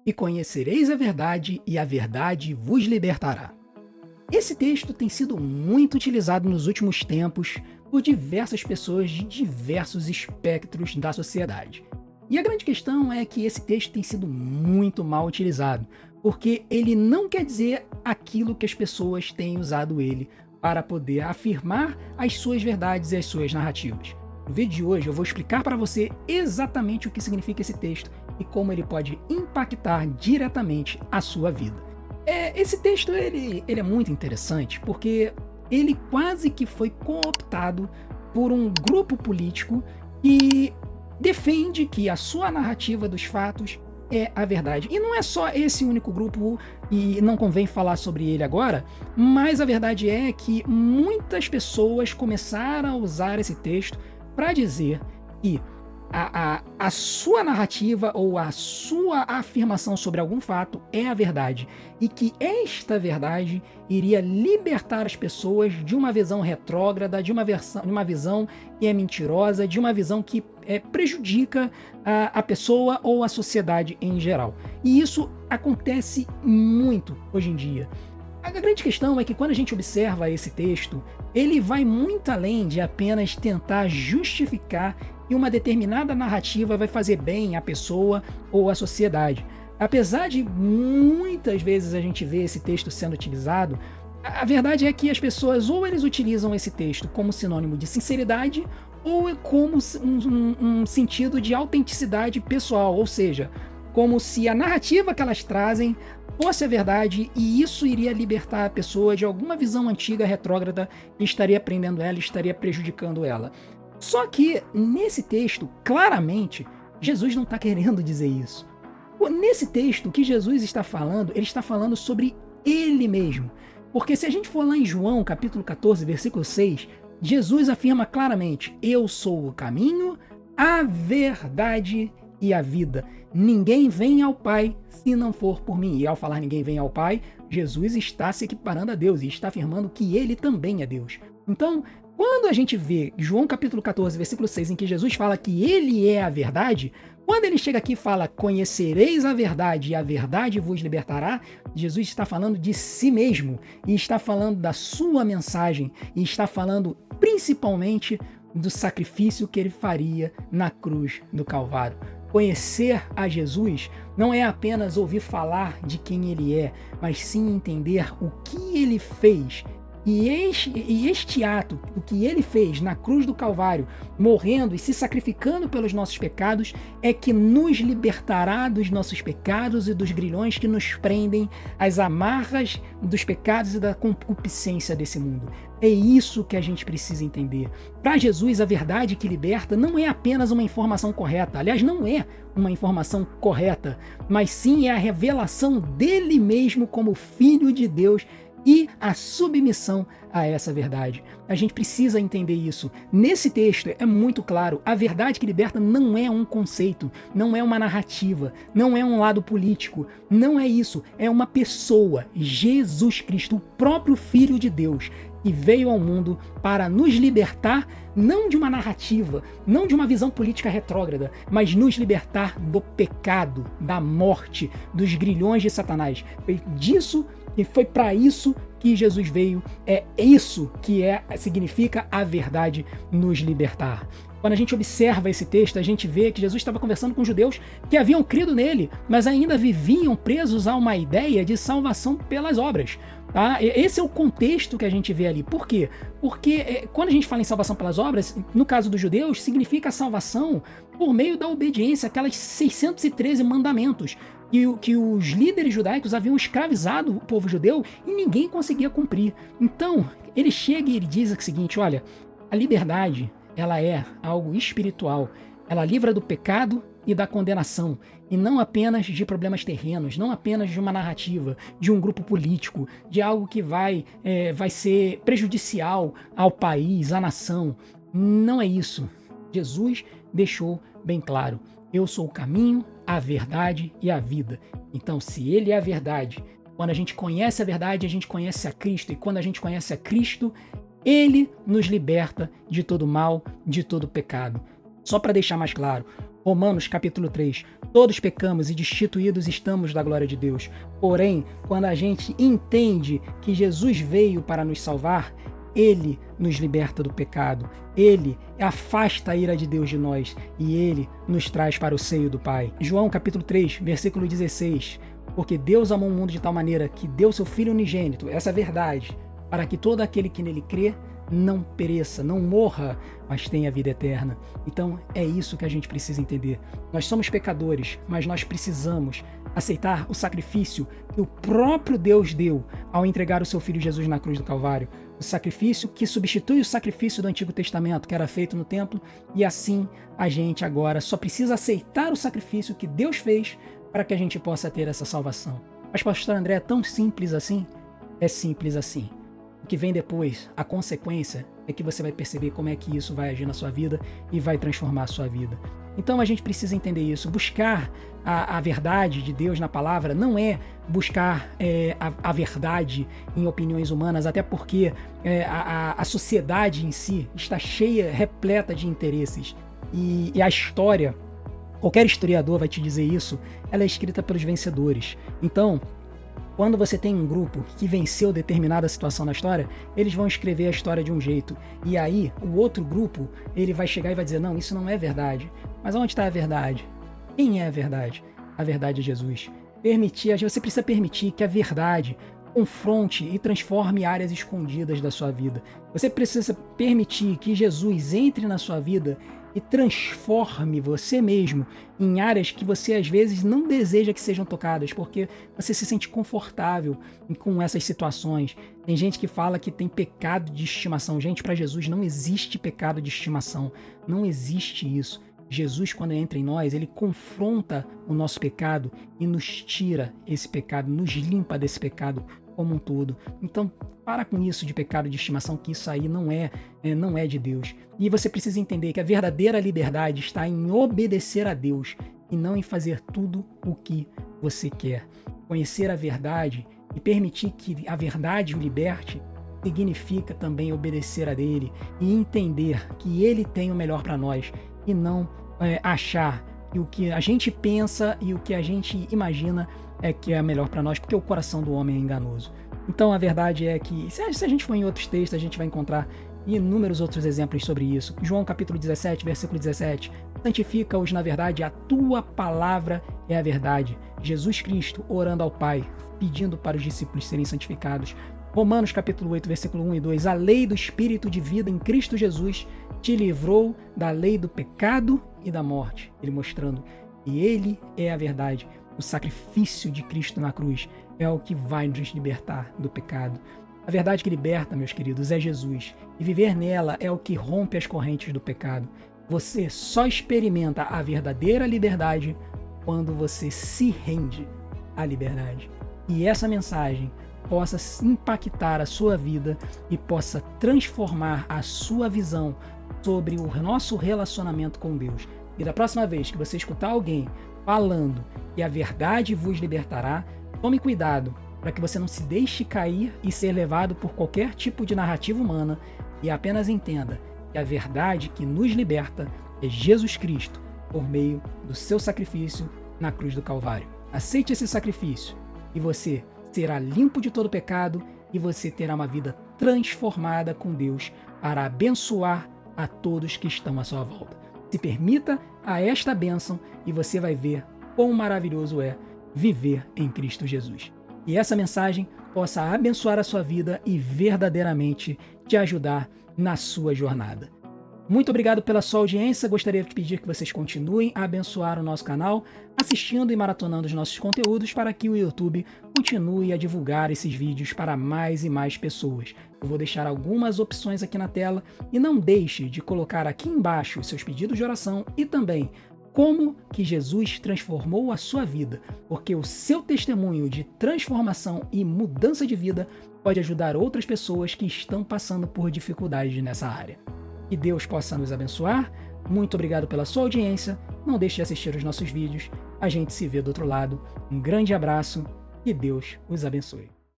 e conhecereis a verdade vos libertará. Esse texto tem sido muito utilizado nos últimos tempos por diversas pessoas de diversos espectros da sociedade. E a grande questão é que esse texto tem sido muito mal utilizado, porque ele não quer dizer aquilo que as pessoas têm usado ele para poder afirmar as suas verdades e as suas narrativas. No vídeo de hoje eu vou explicar para você exatamente o que significa esse texto e como ele pode impactar diretamente a sua vida. Esse texto ele é muito interessante porque ele quase que foi cooptado por um grupo político que defende que a sua narrativa dos fatos é a verdade. E não é só esse único grupo, e não convém falar sobre ele agora, mas a verdade é que muitas pessoas começaram a usar esse texto para dizer que a sua narrativa ou a sua afirmação sobre algum fato é a verdade e que esta verdade iria libertar as pessoas de uma visão retrógrada, de uma visão que é mentirosa, de uma visão que prejudica a pessoa ou a sociedade em geral. E isso acontece muito hoje em dia. A grande questão é que quando a gente observa esse texto, ele vai muito além de apenas tentar justificar que uma determinada narrativa vai fazer bem à pessoa ou à sociedade. Apesar de muitas vezes a gente ver esse texto sendo utilizado, a verdade é que as pessoas ou eles utilizam esse texto como sinônimo de sinceridade ou como um sentido de autenticidade pessoal, ou seja, como se a narrativa que elas trazem fosse a verdade e isso iria libertar a pessoa de alguma visão antiga retrógrada e estaria prendendo ela, estaria prejudicando ela. Só que nesse texto, claramente, Jesus não está querendo dizer isso. Nesse texto, o que Jesus está falando, ele está falando sobre ele mesmo. Porque se a gente for lá em João, capítulo 14, versículo 6, Jesus afirma claramente: eu sou o caminho, a verdade e a vida. Ninguém vem ao Pai se não for por mim. E ao falar ninguém vem ao Pai, Jesus está se equiparando a Deus e está afirmando que ele também é Deus. Então, quando a gente vê João capítulo 14, versículo 6, em que Jesus fala que ele é a verdade, quando ele chega aqui e fala, conhecereis a verdade e a verdade vos libertará, Jesus está falando de si mesmo, e está falando da sua mensagem, e está falando principalmente do sacrifício que ele faria na cruz do Calvário. Conhecer a Jesus não é apenas ouvir falar de quem ele é, mas sim entender o que ele fez. E este ato, o que ele fez na cruz do Calvário, morrendo e se sacrificando pelos nossos pecados, é que nos libertará dos nossos pecados e dos grilhões que nos prendem, as amarras dos pecados e da concupiscência desse mundo. É isso que a gente precisa entender. Para Jesus, a verdade que liberta não é apenas uma informação correta. Aliás, não é uma informação correta, mas sim é a revelação dele mesmo como Filho de Deus e a submissão a essa verdade. A gente precisa entender isso. Nesse texto é muito claro, a verdade que liberta não é um conceito, não é uma narrativa, não é um lado político, não é isso, é uma pessoa, Jesus Cristo, o próprio Filho de Deus, que veio ao mundo para nos libertar, não de uma narrativa, não de uma visão política retrógrada, mas nos libertar do pecado, da morte, dos grilhões de Satanás. Foi disso e foi para isso que Jesus veio. É isso que significa a verdade nos libertar. Quando a gente observa esse texto, a gente vê que Jesus estava conversando com judeus que haviam crido nele, mas ainda viviam presos a uma ideia de salvação pelas obras. Tá? Esse é o contexto que a gente vê ali. Por quê? Porque quando a gente fala em salvação pelas obras, no caso dos judeus, significa a salvação por meio da obediência, aquelas 613 mandamentos que os líderes judaicos haviam escravizado o povo judeu e ninguém conseguia cumprir. Então, ele chega e ele diz o seguinte: olha, a liberdade, ela é algo espiritual, ela livra do pecado e da condenação, e não apenas de problemas terrenos, não apenas de uma narrativa, de um grupo político, de algo que vai ser prejudicial ao país, à nação. Não é isso. Jesus deixou bem claro: eu sou o caminho, a verdade e a vida. Então, se ele é a verdade, quando a gente conhece a verdade, a gente conhece a Cristo, e quando a gente conhece a Cristo, ele nos liberta de todo mal, de todo pecado. Só para deixar mais claro, Romanos capítulo 3. Todos pecamos e destituídos estamos da glória de Deus. Porém, quando a gente entende que Jesus veio para nos salvar, Ele nos liberta do pecado. Ele afasta a ira de Deus de nós e Ele nos traz para o seio do Pai. João capítulo 3, versículo 16. Porque Deus amou o mundo de tal maneira que deu seu Filho unigênito, essa é a verdade, para que todo aquele que nele crê não pereça, não morra, mas tenha vida eterna. Então é isso que a gente precisa entender. Nós somos pecadores, mas nós precisamos aceitar o sacrifício que o próprio Deus deu ao entregar o seu Filho Jesus na cruz do Calvário. O sacrifício que substitui o sacrifício do Antigo Testamento, que era feito no templo, e assim a gente agora só precisa aceitar o sacrifício que Deus fez para que a gente possa ter essa salvação. Mas, pastor André, é tão simples assim? É simples assim. O que vem depois, a consequência, é que você vai perceber como é que isso vai agir na sua vida e vai transformar a sua vida. Então a gente precisa entender isso. Buscar a verdade de Deus na palavra não é buscar a verdade em opiniões humanas, até porque a sociedade em si está cheia, repleta de interesses. E a história, qualquer historiador vai te dizer isso, ela é escrita pelos vencedores. Então, quando você tem um grupo que venceu determinada situação na história, eles vão escrever a história de um jeito. E aí, o outro grupo, ele vai chegar e vai dizer, não, isso não é verdade. Mas onde está a verdade? Quem é a verdade? A verdade é Jesus. Você precisa permitir que a verdade confronte e transforme áreas escondidas da sua vida. Você precisa permitir que Jesus entre na sua vida e transforme você mesmo em áreas que você às vezes não deseja que sejam tocadas, porque você se sente confortável com essas situações. Tem gente que fala que tem pecado de estimação. Gente, para Jesus não existe pecado de estimação. Não existe isso. Jesus, quando entra em nós, ele confronta o nosso pecado e nos tira esse pecado, nos limpa desse pecado como um todo. Então, para com isso de pecado de estimação, que isso aí não é de Deus. E você precisa entender que a verdadeira liberdade está em obedecer a Deus e não em fazer tudo o que você quer. Conhecer a verdade e permitir que a verdade o liberte significa também obedecer a Ele e entender que Ele tem o melhor para nós e não achar que o que a gente pensa e o que a gente imagina é que é melhor para nós, porque o coração do homem é enganoso. Então a verdade é que, se a gente for em outros textos, a gente vai encontrar inúmeros outros exemplos sobre isso. João capítulo 17, versículo 17. Santifica-os na verdade, a tua palavra é a verdade. Jesus Cristo orando ao Pai, pedindo para os discípulos serem santificados. Romanos capítulo 8, versículo 1 e 2. A lei do Espírito de vida em Cristo Jesus te livrou da lei do pecado e da morte. Ele mostrando que Ele é a verdade. O sacrifício de Cristo na cruz é o que vai nos libertar do pecado. A verdade que liberta, meus queridos, é Jesus. E viver nela é o que rompe as correntes do pecado. Você só experimenta a verdadeira liberdade quando você se rende à liberdade. E essa mensagem possa impactar a sua vida e possa transformar a sua visão sobre o nosso relacionamento com Deus. E da próxima vez que você escutar alguém falando que a verdade vos libertará, tome cuidado para que você não se deixe cair e ser levado por qualquer tipo de narrativa humana e apenas entenda que a verdade que nos liberta é Jesus Cristo por meio do seu sacrifício na cruz do Calvário. Aceite esse sacrifício e você será limpo de todo pecado e você terá uma vida transformada com Deus para abençoar a todos que estão à sua volta. Se permita a esta bênção e você vai ver quão maravilhoso é viver em Cristo Jesus. E essa mensagem possa abençoar a sua vida e verdadeiramente te ajudar na sua jornada. Muito obrigado pela sua audiência. Gostaria de pedir que vocês continuem a abençoar o nosso canal, assistindo e maratonando os nossos conteúdos para que o YouTube continue a divulgar esses vídeos para mais e mais pessoas. Eu vou deixar algumas opções aqui na tela e não deixe de colocar aqui embaixo os seus pedidos de oração e também como que Jesus transformou a sua vida, porque o seu testemunho de transformação e mudança de vida pode ajudar outras pessoas que estão passando por dificuldades nessa área. Que Deus possa nos abençoar. Muito obrigado pela sua audiência. Não deixe de assistir os nossos vídeos. A gente se vê do outro lado. Um grande abraço e Deus os abençoe.